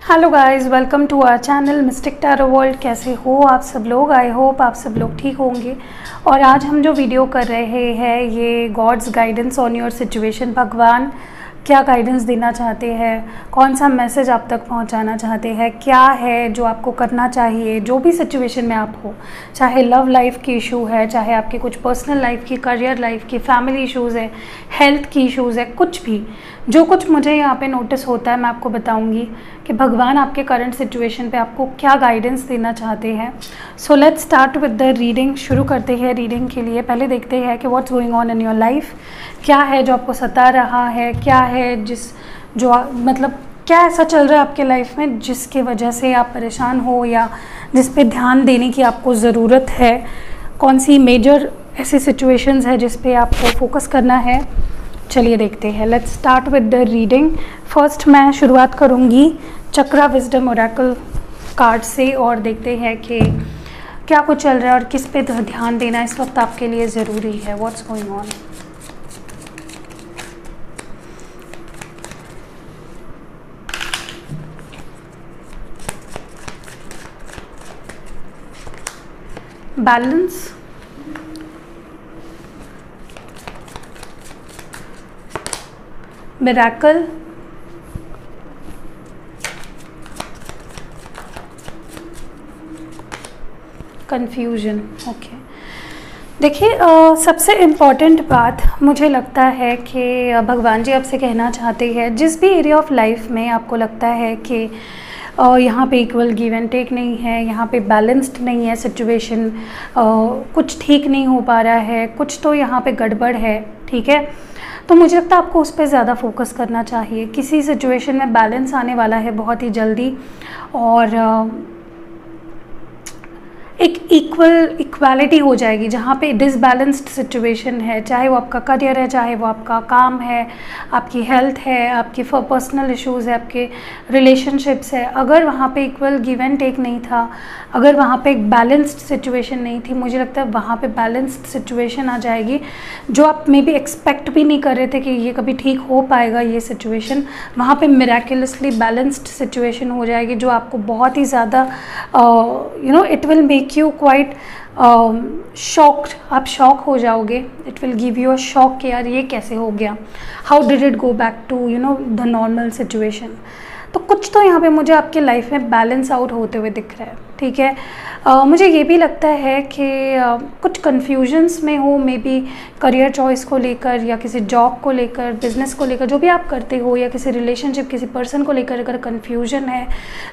Hello guys, welcome to our channel mystic tarot world. कैसे हो आप सब लोग? आई होप आप सब लोग ठीक होंगे। और आज हम जो वीडियो कर रहे हैं ये God's guidance on your situation. भगवान क्या गाइडेंस देना चाहते हैं, कौन सा मैसेज आप तक पहुंचाना चाहते हैं, क्या है जो आपको करना चाहिए जो भी सिचुएशन में आप हो। चाहे लव लाइफ की इशू है, चाहे आपके कुछ पर्सनल लाइफ की, करियर लाइफ की, फैमिली इश्यूज़ है, हेल्थ की इश्यूज़ है, कुछ भी जो कुछ मुझे यहाँ पे नोटिस होता है मैं आपको बताऊंगी कि भगवान आपके करंट सिचुएशन पे आपको क्या गाइडेंस देना चाहते हैं। So let's start with the reading. शुरू करते हैं रीडिंग के लिए। पहले देखते हैं कि what's going on in your life, क्या है जो आपको सता रहा है, क्या है मतलब क्या ऐसा चल रहा है आपके लाइफ में जिसकी वजह से आप परेशान हो या जिस पे ध्यान देने की आपको ज़रूरत है। कौन सी मेजर ऐसी सिचुएशंस है जिस पे आपको फोकस करना है। चलिए देखते हैं। Let's start with the reading. First मैं शुरुआत करूंगी चक्रा विजडम ओरेकल कार्ड से और देखते हैं कि क्या कुछ चल रहा है और किस पे ध्यान देना इस वक्त आपके लिए ज़रूरी है। What's going on. Balance, miracle, confusion. Okay, देखिए सबसे इम्पॉर्टेंट बात मुझे लगता है कि भगवान जी आपसे कहना चाहते हैं जिस भी एरिया ऑफ लाइफ में आपको लगता है कि यहाँ पे इक्वल गिव एंड टेक नहीं है, यहाँ पे बैलेंस्ड नहीं है सिचुएशन, कुछ ठीक नहीं हो पा रहा है, कुछ तो यहाँ पे गड़बड़ है, ठीक है, तो मुझे लगता है आपको उस पर ज़्यादा फोकस करना चाहिए। किसी सिचुएशन में बैलेंस आने वाला है बहुत ही जल्दी और एक इक्वालिटी हो जाएगी जहाँ पे डिसबैलेंस्ड सिचुएशन है, चाहे वो आपका करियर है, चाहे वो आपका काम है, आपकी हेल्थ है, आपकी पर्सनल इश्यूज़ है, आपके रिलेशनशिप्स है। अगर वहाँ पे इक्वल गिव एंड टेक नहीं था, अगर वहाँ पे एक बैलेंस्ड सिचुएशन नहीं थी, मुझे लगता है वहाँ पे बैलेंस्ड सिचुएशन आ जाएगी जो आप मे बी एक्सपेक्ट भी नहीं कर रहे थे कि ये कभी ठीक हो पाएगा। ये सिचुएशन वहाँ पे मिराकुलसली बैलेंस्ड सिचुएशन हो जाएगी जो आपको बहुत ही ज़्यादा it will make you quite shocked. आप शॉक हो जाओगे। It will give you a shock कि यार ये कैसे हो गया, how did it go back to the normal situation. तो कुछ तो यहाँ पे मुझे आपके लाइफ में बैलेंस आउट होते हुए दिख रहा है, ठीक है। मुझे ये भी लगता है कि कुछ कन्फ्यूजन्स में हो, मे बी करियर चॉइस को लेकर या किसी जॉब को लेकर, बिजनेस को लेकर, जो भी आप करते हो, या किसी रिलेशनशिप, किसी पर्सन को लेकर अगर कन्फ्यूजन है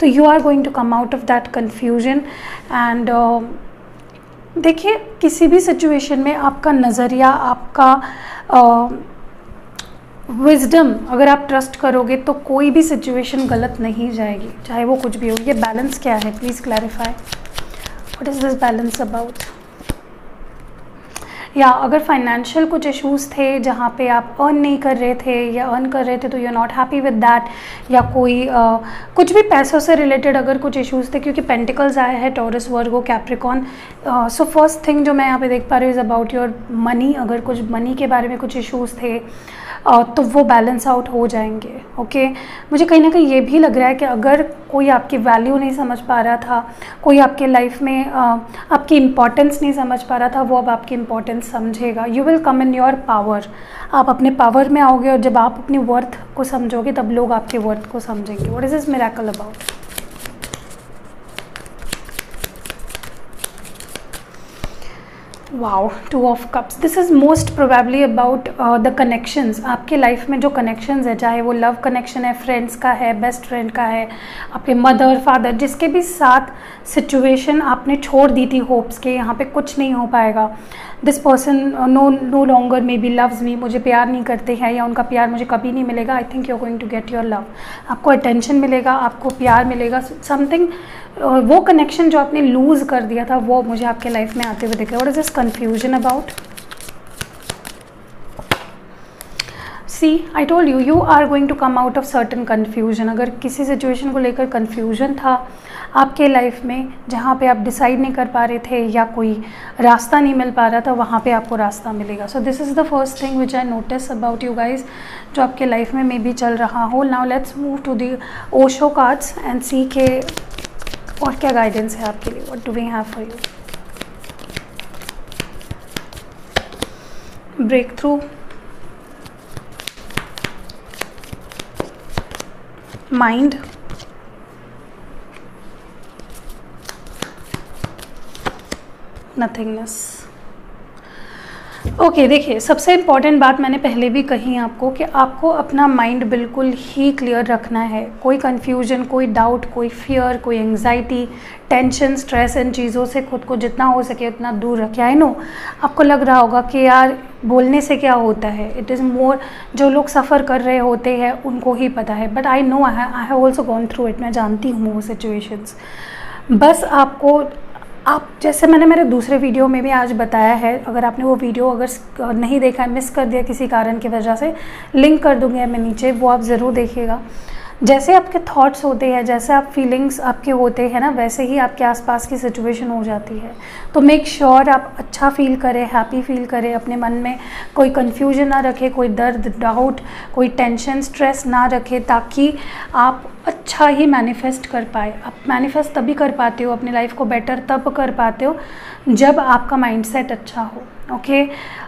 तो you are going to come out of that confusion. And देखिए किसी भी सिचुएशन में आपका नज़रिया, आपका विजडम अगर आप ट्रस्ट करोगे तो कोई भी सिचुएशन गलत नहीं जाएगी, चाहे वो कुछ भी हो। ये बैलेंस क्या है, please clarify what is this balance about. या अगर फाइनेंशियल कुछ इश्यूज़ थे जहाँ पे आप अर्न नहीं कर रहे थे या अर्न कर रहे थे तो you are not happy with that, या कोई कुछ भी पैसों से रिलेटेड अगर कुछ इश्यूज़ थे, क्योंकि पेंटिकल्स आया है, टॉरस, वर्गो, कैप्रिकॉन। सो फर्स्ट थिंग जो मैं यहाँ पे देख पा रही हूँ इज़ अबाउट योर मनी। अगर कुछ मनी के बारे में कुछ इश्यूज़ थे तो वो बैलेंस आउट हो जाएंगे। ओके, मुझे कहीं ना कहीं ये भी लग रहा है कि अगर कोई आपकी वैल्यू नहीं समझ पा रहा था, कोई आपके लाइफ में आपकी इम्पोर्टेंस नहीं समझ पा रहा था, वो अब आपकी इम्पोर्टेंस समझेगा। You will come in your power. आप अपने पावर में आओगे और जब आप अपनी वर्थ को समझोगे तब लोग आपके वर्थ को समझेंगे। What is this miracle about. Wow, 2 of cups. This is most probably about the connections. आपके लाइफ में जो कनेक्शंस है, चाहे वो लव कनेक्शन है, फ्रेंड्स का है, बेस्ट फ्रेंड का है, आपके मदर, फादर, जिसके भी साथ सिचुएशन आपने छोड़ दी थी होप्स के यहाँ पे कुछ नहीं हो पाएगा। This person no longer may be loves me, मुझे प्यार नहीं करते हैं या उनका प्यार मुझे कभी नहीं मिलेगा। I think you are going to get your love. आपको अटेंशन मिलेगा, आपको प्यार मिलेगा, समथिंग। वो कनेक्शन जो आपने लूज़ कर दिया था वो मुझे आपके लाइफ में आते हुए दिख रहा है। What is this confusion about. See I told you, you are going to come out of certain confusion. अगर किसी सिचुएशन को लेकर कन्फ्यूजन था आपके लाइफ में, जहाँ पे आप डिसाइड नहीं कर पा रहे थे या कोई रास्ता नहीं मिल पा रहा था, वहाँ पे आपको रास्ता मिलेगा। So this is the first thing which I notice about you guys, जो आपके लाइफ में मे बी चल रहा हो। Now let's move to the Osho cards and see के और क्या गाइडेंस है आपके लिए। What do we have for you? Breakthrough, mind, nothingness. Okay, देखिए सबसे इम्पॉर्टेंट बात मैंने पहले भी कही आपको कि आपको अपना माइंड बिल्कुल ही क्लियर रखना है। कोई कन्फ्यूजन, कोई डाउट, कोई फियर, कोई एंग्जाइटी, टेंशन, स्ट्रेस, इन चीज़ों से खुद को जितना हो सके उतना दूर रखें। आई नो आपको लग रहा होगा कि यार बोलने से क्या होता है, इट इज़ मोर, जो लोग सफ़र कर रहे होते हैं उनको ही पता है, but I know, I have also gone through it. मैं जानती हूँ वो सिचुएशंस। बस आपको, आप जैसे मैंने मेरे दूसरे वीडियो में भी आज बताया है, अगर आपने वो वीडियो अगर नहीं देखा, मिस कर दिया किसी कारण की वजह से, लिंक कर दूँगी मैं नीचे, वो आप ज़रूर देखिएगा। जैसे आपके थॉट्स होते हैं, जैसे आप फीलिंग्स आपके होते हैं ना, वैसे ही आपके आसपास की सिचुएशन हो जाती है। तो मेक श्योर आप अच्छा फील करें, हैप्पी फील करें, अपने मन में कोई कन्फ्यूजन ना रखें, कोई दर्द, डाउट, कोई टेंशन, स्ट्रेस ना रखें, ताकि आप अच्छा ही मैनिफेस्ट कर पाए। आप मैनिफेस्ट तभी कर पाते हो, अपनी लाइफ को बेटर तब कर पाते हो जब आपका माइंडसेट अच्छा हो। ओके,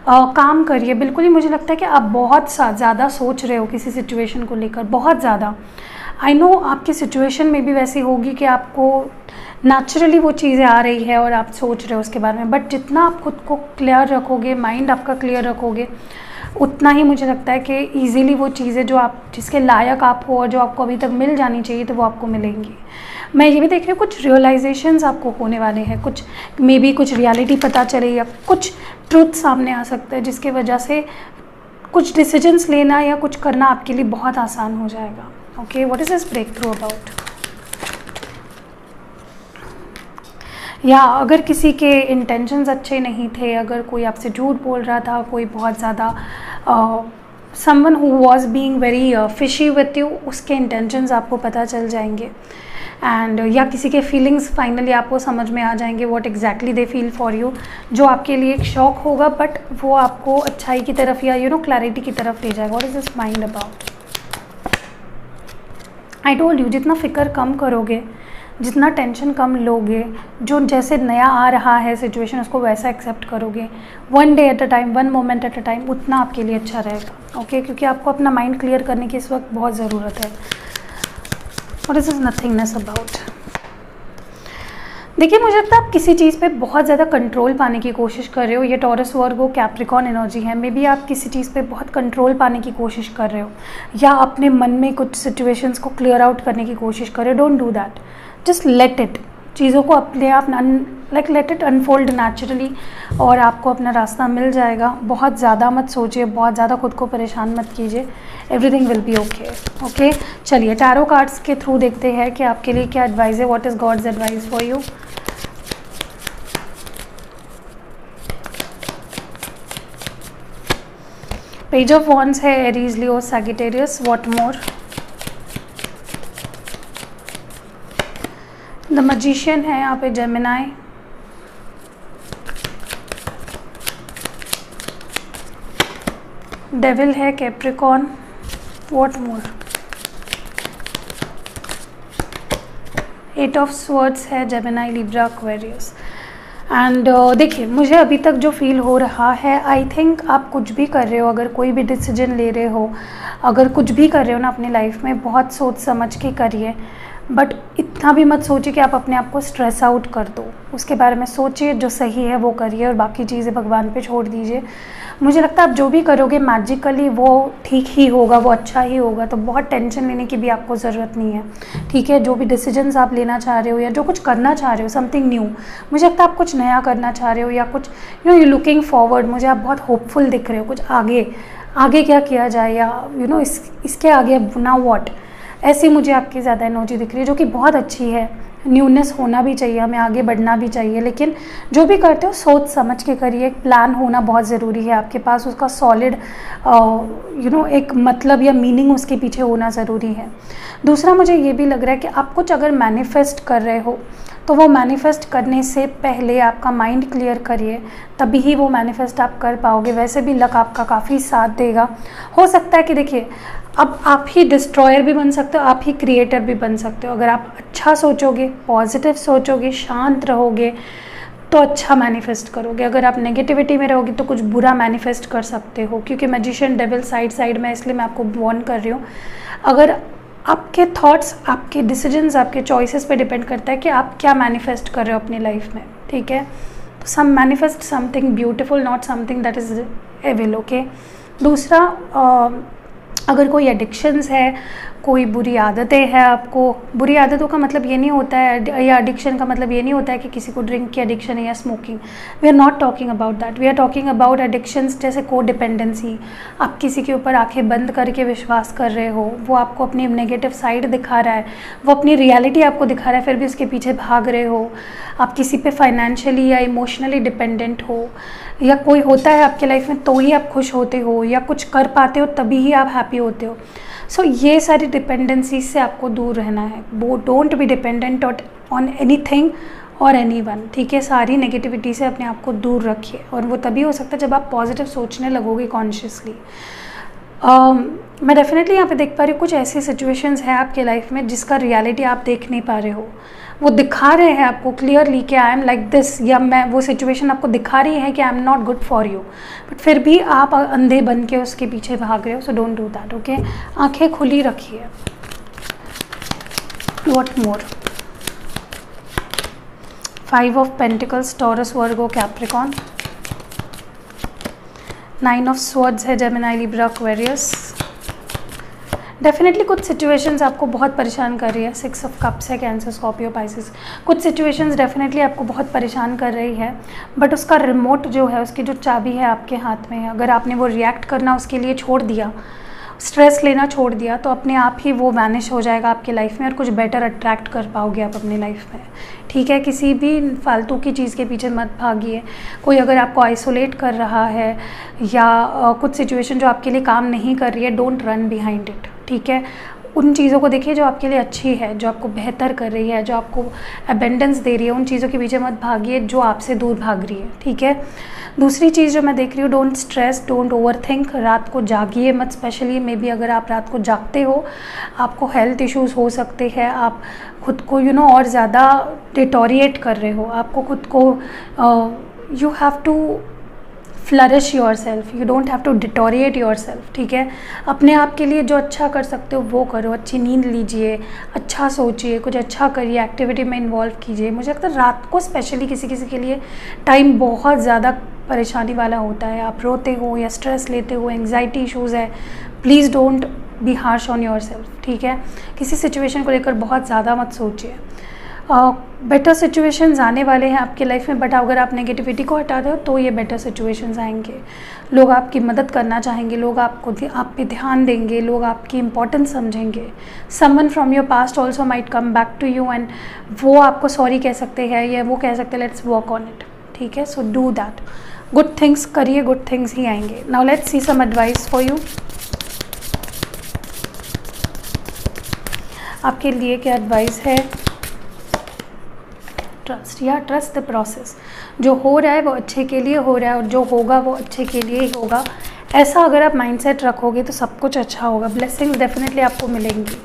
काम करिए। बिल्कुल ही मुझे लगता है कि आप बहुत ज़्यादा सोच रहे हो किसी सिचुएशन को लेकर, बहुत ज़्यादा। आई नो आपकी सिचुएशन में भी वैसी होगी कि आपको नेचुरली वो चीज़ें आ रही है और आप सोच रहे हो उसके बारे में, बट जितना आप खुद को क्लियर रखोगे, माइंड आपका क्लियर रखोगे, उतना ही मुझे लगता है कि ईज़िली वो चीज़ें जो आप, जिसके लायक आप हो और जो आपको अभी तक मिल जानी चाहिए, तो वो आपको मिलेंगी। मैं ये भी देख रही हूँ कुछ रियलाइजेशंस आपको होने वाले हैं, कुछ मे बी कुछ रियलिटी पता चले या कुछ ट्रुथ सामने आ सकता है, जिसके वजह से कुछ डिसीजंस लेना या कुछ करना आपके लिए बहुत आसान हो जाएगा। Okay, what is this breakthrough about? या अगर किसी के इंटेंशंस अच्छे नहीं थे, अगर कोई आपसे झूठ बोल रहा था, कोई बहुत ज़्यादा someone who was being very fishy with you, उसके इंटेंशंस आपको पता चल जाएंगे। एंड या किसी के फीलिंग्स फाइनली आपको समझ में आ जाएंगे, what exactly they feel for you, जो आपके लिए एक शॉक होगा, बट वो आपको अच्छाई की तरफ या क्लैरिटी की तरफ ले जाएगा। What is this mind about? I told you, जितना फ़िक्र कम करोगे, जितना टेंशन कम लोगे, जो जैसे नया आ रहा है सिचुएशन, उसको वैसा एक्सेप्ट करोगे, one day at a time, one moment at a time, उतना आपके लिए अच्छा रहेगा। ओके, क्योंकि आपको अपना माइंड क्लियर करने की इस वक्त बहुत ज़रूरत है। What is this nothingness about? देखिए, मुझे लगता है आप किसी चीज़ पे बहुत ज़्यादा कंट्रोल पाने की कोशिश कर रहे हो। ये टॉरस, वर्गो, कैप्रिकॉर्न एनर्जी है। मे बी आप किसी चीज़ पे बहुत कंट्रोल पाने की कोशिश कर रहे हो, या अपने मन में कुछ सिचुएशंस को क्लियर आउट करने की कोशिश कर रहे हो। Don't do that, just let it, चीज़ों को अपने आप लेट इट अनफोल्ड नेचुरली, और आपको अपना रास्ता मिल जाएगा। बहुत ज़्यादा मत सोचिए, बहुत ज़्यादा खुद को परेशान मत कीजिए, everything will be okay. Okay, चलिए टैरो कार्ड्स के थ्रू देखते हैं कि आपके लिए क्या एडवाइस है। What is God's advice for you? Page of wands है, Aries, Leo, Sagittarius. What more? The magician है यहाँ पे, जेमिनाई। डेविल है, Capricorn. What more? Eight of swords है, जेमिनाई, लिब्रा, एक्वेरियस। एंड देखिए, मुझे अभी तक जो फील हो रहा है, आई थिंक आप कुछ भी कर रहे हो, अगर कोई भी डिसीजन ले रहे हो, अगर कुछ भी कर रहे हो ना अपनी लाइफ में, बहुत सोच समझ के करिए। बट इतना भी मत सोचिए कि आप अपने आप को स्ट्रेस आउट कर दो। उसके बारे में सोचिए, जो सही है वो करिए, और बाकी चीज़ें भगवान पे छोड़ दीजिए। मुझे लगता है आप जो भी करोगे मैजिकली वो ठीक ही होगा, वो अच्छा ही होगा। तो बहुत टेंशन लेने की भी आपको ज़रूरत नहीं है, ठीक है? जो भी डिसीजंस आप लेना चाह रहे हो या जो कुछ करना चाह रहे हो, समथिंग न्यू, मुझे लगता है आप कुछ नया करना चाह रहे हो, या कुछ यू लुकिंग फॉरवर्ड, मुझे आप बहुत होपफुल दिख रहे हो। कुछ आगे क्या किया जाए, या इसके आगे नाउ व्हाट, ऐसी मुझे आपकी ज़्यादा एनर्जी दिख रही है, जो कि बहुत अच्छी है। न्यूनेस होना भी चाहिए, हमें आगे बढ़ना भी चाहिए, लेकिन जो भी करते हो सोच समझ के करिए। एक प्लान होना बहुत ज़रूरी है आपके पास, उसका सॉलिड एक मतलब या मीनिंग उसके पीछे होना ज़रूरी है। दूसरा मुझे ये भी लग रहा है कि आप कुछ अगर मैनिफेस्ट कर रहे हो तो वो मैनिफेस्ट करने से पहले आपका माइंड क्लियर करिए, तभी ही वो मैनिफेस्ट आप कर पाओगे। वैसे भी लक आपका काफ़ी साथ देगा। हो सकता है कि देखिए, अब आप ही डिस्ट्रॉयर भी बन सकते हो, आप ही क्रिएटर भी बन सकते हो। अगर आप अच्छा सोचोगे, पॉजिटिव सोचोगे, शांत रहोगे तो अच्छा मैनिफेस्ट करोगे। अगर आप नेगेटिविटी में रहोगे तो कुछ बुरा मैनिफेस्ट कर सकते हो, क्योंकि मैजिशियन डेविल साइड में, इसलिए मैं आपको वार्न कर रही हूँ। अगर आपके थॉट्स, आपके डिसीजंस, आपके चॉइसेस पे डिपेंड करता है कि आप क्या मैनिफेस्ट कर रहे हो अपनी लाइफ में, ठीक है। तो some manifest something beautiful, not something that is evil, okay. दूसरा, अगर कोई एडिक्शंस है, कोई बुरी आदतें हैं आपको, बुरी आदतों का मतलब ये नहीं होता है, या एडिक्शन का मतलब ये नहीं होता है कि किसी को ड्रिंक की एडिक्शन है या smoking. We are not talking about that, we are talking about addictions जैसे को डिपेंडेंसी। आप किसी के ऊपर आंखें बंद करके विश्वास कर रहे हो, वो आपको अपनी नेगेटिव साइड दिखा रहा है, वो अपनी रियलिटी आपको दिखा रहा है, फिर भी उसके पीछे भाग रहे हो। आप किसी पे फाइनेंशियली या इमोशनली डिपेंडेंट हो, या कोई होता है आपके लाइफ में तो ही आप खुश होते हो, या कुछ कर पाते हो तभी ही आप हैप्पी होते हो। सो ये सारी डिपेंडेंसी से आपको दूर रहना है। वो don't be dependent on anything और एनीवन, ठीक है। सारी नेगेटिविटी से अपने आप को दूर रखिए, और वो तभी हो सकता है जब आप पॉजिटिव सोचने लगोगे कॉन्शियसली। मैं डेफिनेटली यहाँ पे देख पा रही हूँ कुछ ऐसी सिचुएशंस हैं आपके लाइफ में जिसका रियलिटी आप देख नहीं पा रहे हो। वो दिखा रहे हैं आपको क्लियरली कि आई एम लाइक दिस, या मैं वो सिचुएशन आपको दिखा रही है कि I am not good for you, but फिर भी आप अंधे बन के उसके पीछे भाग रहे हो। So don't do that, okay. आंखें खुली रखिए। What more? 5 of pentacles, taurus, Virgo, Capricorn. 9 of swords है, जेमिनी, लिब्रा, एक्वेरियस। डेफिनेटली कुछ सिचुएशंस आपको बहुत परेशान कर रही है। 6 ऑफ कप्स है, कैंसर, स्कॉर्पियो, पाइसेस। कुछ सिचुएशंस डेफिनेटली आपको बहुत परेशान कर रही है, बट उसका रिमोट जो है, उसकी जो चाबी है आपके हाथ में है। अगर आपने वो रिएक्ट करना उसके लिए छोड़ दिया, स्ट्रेस लेना छोड़ दिया, तो अपने आप ही वो वैनिश हो जाएगा आपकी लाइफ में, और कुछ बेटर अट्रैक्ट कर पाओगे आप अपनी लाइफ में, ठीक है। किसी भी फालतू की चीज़ के पीछे मत भागिए। कोई अगर आपको आइसोलेट कर रहा है, या कुछ सिचुएशन जो आपके लिए काम नहीं कर रही है, डोंट रन बिहाइंड इट, ठीक है। उन चीज़ों को देखिए जो आपके लिए अच्छी है, जो आपको बेहतर कर रही है, जो आपको अबेंडेंस दे रही है। उन चीज़ों के पीछे मत भागिए जो आपसे दूर भाग रही है, ठीक है। दूसरी चीज़ जो मैं देख रही हूँ, don't stress, don't over think. रात को जागिए मत, स्पेशली मे बी अगर आप रात को जागते हो, आपको हेल्थ इश्यूज़ हो सकते हैं। आप खुद को और ज़्यादा डिटोरिएट कर रहे हो, आपको खुद को you have to flourish yourself, you don't have to deteriorate yourself, ठीक है। अपने आप के लिए जो अच्छा कर सकते हो वो करो। अच्छी नींद लीजिए, अच्छा सोचिए, कुछ अच्छा करिए, एक्टिविटी में इन्वॉल्व कीजिए। मुझे लगता है रात को स्पेशली किसी किसी के लिए टाइम बहुत ज़्यादा परेशानी वाला होता है। आप रोते हो या स्ट्रेस लेते हो, एंग्जाइटी इशूज़ है, please don't be harsh on your self, ठीक है। किसी सिचुएशन को लेकर बहुत ज़्यादा मत सोचिए। बेटर सिचुएशंस आने वाले हैं आपकी लाइफ में, बट अगर आप नेगेटिविटी को हटा दो तो ये बेटर सिचुएशंस आएंगे। लोग आपकी मदद करना चाहेंगे, लोग आप पे ध्यान देंगे, लोग आपकी इंपॉर्टेंस समझेंगे। Someone from your past also might come back to you, and वो आपको सॉरी कह सकते हैं, या वो कह सकते हैं लेट्स वर्क ऑन इट, ठीक है। So do that, good things करिए, गुड थिंग्स ही आएंगे। Now let's see some advice for you. आपके लिए क्या एडवाइस है? ट्रस्ट, या ट्रस्ट द प्रोसेस। जो हो रहा है वो अच्छे के लिए हो रहा है, और जो होगा वो अच्छे के लिए ही होगा। ऐसा अगर आप माइंडसेट रखोगे तो सब कुछ अच्छा होगा। ब्लेसिंग्स डेफिनेटली आपको मिलेंगी।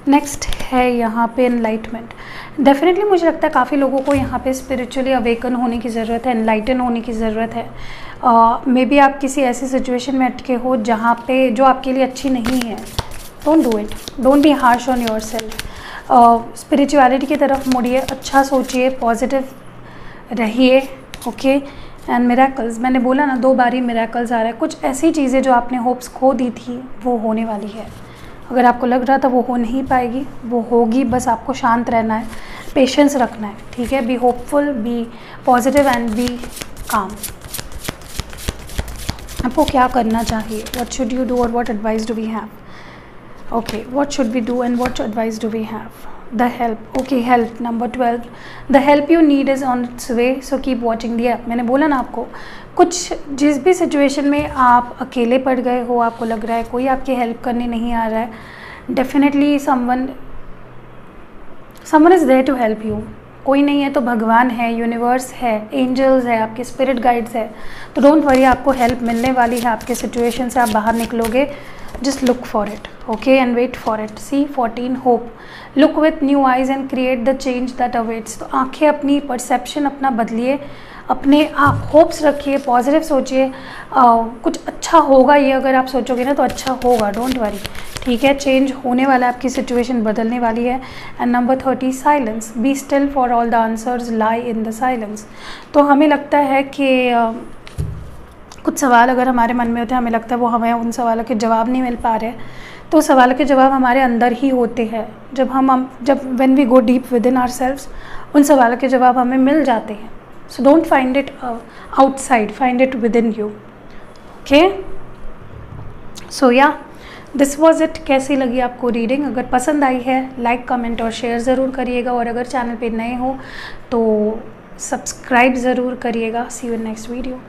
नेक्स्ट है यहाँ पे एनलाइटमेंट। डेफिनेटली मुझे लगता है काफ़ी लोगों को यहाँ पे स्पिरिचुअली अवेकन होने की ज़रूरत है, एनलाइटन होने की ज़रूरत है। मे बी आप किसी ऐसी सिचुएशन में अटके हो जहाँ पे जो आपके लिए अच्छी नहीं है। Don't do it, don't be harsh on your self. Spirituality की तरफ मुड़िए, अच्छा सोचिए, पॉजिटिव रहिए, ओके। एंड मिरेकल्स, मैंने बोला ना 2 बार ही मिरेकल्स आ रहा है। कुछ ऐसी चीज़ें जो आपने होप्स खो दी थी वो होने वाली है। अगर आपको लग रहा था वो हो नहीं पाएगी, वो होगी। बस आपको शांत रहना है, पेशेंस रखना है, ठीक है। Be hopeful, be positive and be calm. आपको क्या करना चाहिए? व्हाट शुड यू डू और what advice do we have? Okay, what should we do and what advice do we have? The help. Okay, help number 12. The help you need is on its way, so keep watching the app. मैंने बोला ना आपको, कुछ जिस भी situation में आप अकेले पड़ गए हो, आपको लग रहा है कोई आपकी हेल्प करने नहीं आ रहा है, definitely someone is there to help you. कोई नहीं है तो भगवान है, यूनिवर्स है, एंजल्स है, आपके स्पिरिट गाइड्स है. तो डोंट वरी, आपको हेल्प मिलने वाली है. आपके सिचुएशन से आप बाहर निकलोगे. Just look for it, okay, and wait for it. See 14, hope. Look with new eyes and create the change that awaits. तो आंखें अपनी परसेप्शन अपना बदलिए, अपने आप होप्स रखिए, पॉजिटिव सोचिए. कुछ अच्छा होगा, ये अगर आप सोचोगे ना तो अच्छा होगा. डोंट वरी, ठीक है. चेंज होने वाला है, आपकी सिचुएशन बदलने वाली है. And number 30, silence. Be still for all the answers lie in the silence. तो हमें लगता है कि कुछ सवाल अगर हमारे मन में होते हैं, हमें लगता है वो हमें उन सवालों के जवाब नहीं मिल पा रहे, तो सवालों के जवाब हमारे अंदर ही होते हैं. जब when we go deep within ourselves, उन सवालों के जवाब हमें मिल जाते हैं. So don't find it outside, find it within you. Okay, so या दिस वॉज इट. कैसी लगी आपको रीडिंग? अगर पसंद आई है, लाइक, कमेंट और शेयर ज़रूर करिएगा. और अगर चैनल पे नए हो तो सब्सक्राइब ज़रूर करिएगा. सी यू इन नेक्स्ट वीडियो.